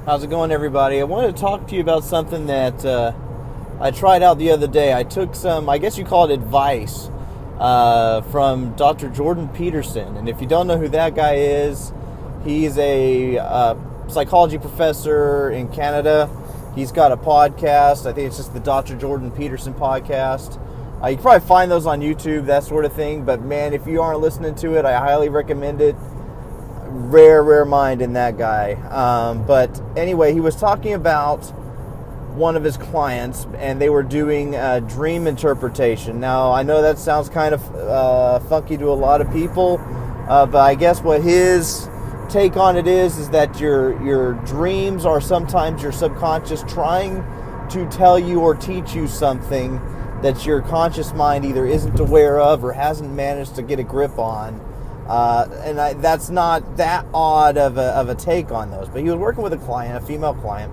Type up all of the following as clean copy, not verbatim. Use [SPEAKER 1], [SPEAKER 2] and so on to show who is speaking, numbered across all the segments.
[SPEAKER 1] How's it going, everybody? I wanted to talk to you about something that I tried out the other day. I took some, I guess you call it advice, from Dr. Jordan Peterson. And if you don't know who that guy is, he's a psychology professor in Canada. He's got a podcast. I think it's just the Dr. Jordan Peterson podcast. You can probably find those on YouTube, that sort of thing. But man, if you aren't listening to it, I highly recommend it. Rare mind in that guy. But anyway, he was talking about one of his clients, and they were doing dream interpretation. Now, I know that sounds kind of funky to a lot of people, but I guess what his take on it is that your dreams are sometimes your subconscious trying to tell you or teach you something that your conscious mind either isn't aware of or hasn't managed to get a grip on. That's not that odd of a take on those. But he was working with a client, a female client,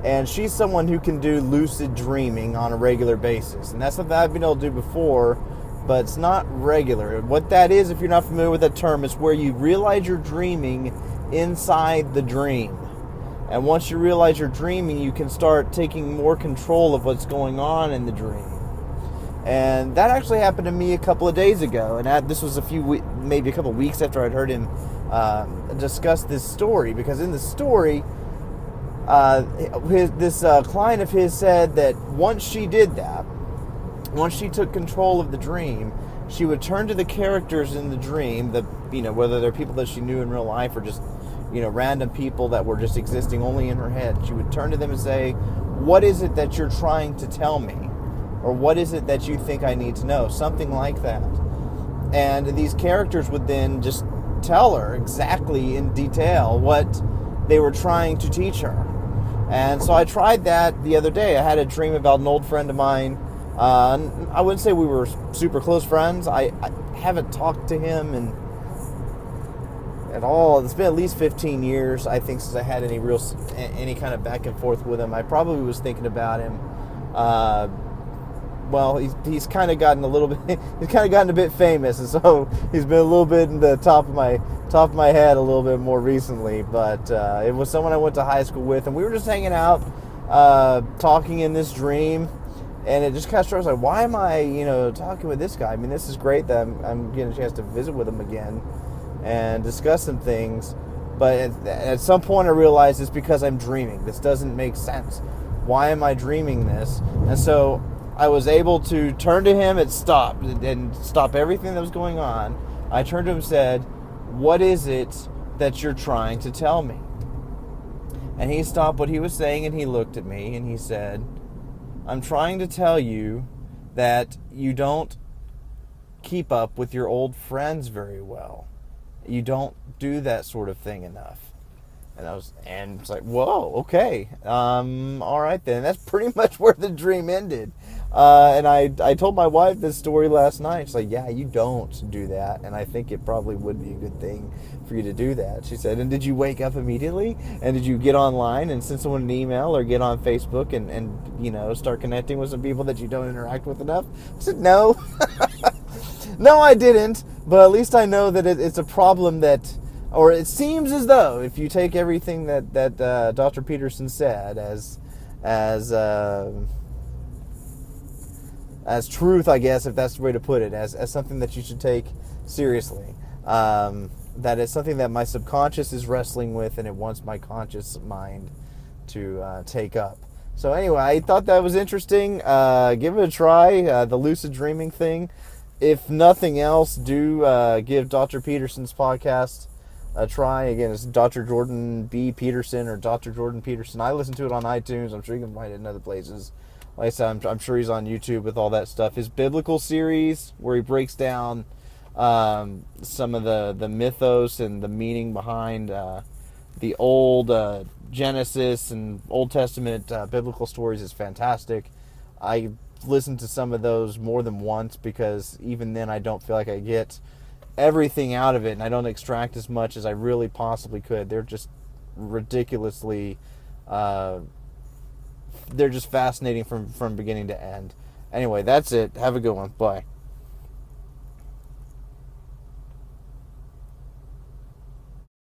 [SPEAKER 1] and she's someone who can do lucid dreaming on a regular basis. And that's something I've been able to do before, but it's not regular. What that is, if you're not familiar with that term, is where you realize you're dreaming inside the dream. And once you realize you're dreaming, you can start taking more control of what's going on in the dream. And that actually happened to me a couple of days ago. And this was maybe a couple of weeks after I'd heard him discuss this story. Because in the story, this client of his said that once she did that, once she took control of the dream, she would turn to the characters in the dream, whether they're people that she knew in real life or just, random people that were just existing only in her head. She would turn to them and say, "What is it that you're trying to tell me? Or what is it that you think I need to know?" Something like that. And these characters would then just tell her exactly in detail what they were trying to teach her. And so I tried that the other day. I had a dream about an old friend of mine. I wouldn't say we were super close friends. I haven't talked to him at all. It's been at least 15 years, I think, since I had any kind of back and forth with him. I probably was thinking about him. Well, he's kind of gotten a bit famous, and so he's been a little bit in the top of my head a little bit more recently. But it was someone I went to high school with, and we were just hanging out, talking in this dream, and it just kind of struck us like, why am I, talking with this guy? I mean, this is great that I'm getting a chance to visit with him again and discuss some things. But at some point, I realized it's because I'm dreaming. This doesn't make sense. Why am I dreaming this? And so I was able to turn to him and stop everything that was going on. I turned to him and said, "What is it that you're trying to tell me?" And he stopped what he was saying and he looked at me and he said, "I'm trying to tell you that you don't keep up with your old friends very well. You don't do that sort of thing enough." And it's like, whoa, okay. All right then. That's pretty much where the dream ended. And I told my wife this story last night. She's like, "Yeah, you don't do that. And I think it probably would be a good thing for you to do that." She said, "And did you wake up immediately? And did you get online and send someone an email or get on Facebook and start connecting with some people that you don't interact with enough?" I said, "No." No, I didn't. But at least I know that it's a problem that... Or it seems as though, if you take everything that Dr. Peterson said as truth, I guess, if that's the way to put it, as something that you should take seriously, that it's something that my subconscious is wrestling with, and it wants my conscious mind to take up. So anyway, I thought that was interesting. Give it a try, the lucid dreaming thing. If nothing else, do give Dr. Peterson's podcast a try. Again, it's Dr. Jordan B. Peterson or Dr. Jordan Peterson. I listen to it on iTunes. I'm sure you can find it in other places. Like I said, I'm sure he's on YouTube with all that stuff. His biblical series, where he breaks down some of the mythos and the meaning behind the old Genesis and Old Testament biblical stories, is fantastic. I listened to some of those more than once because even then I don't feel like I get everything out of it, and I don't extract as much as I really possibly could. They're just ridiculously they're just fascinating from beginning to end. Anyway, that's it. Have a good one. Bye.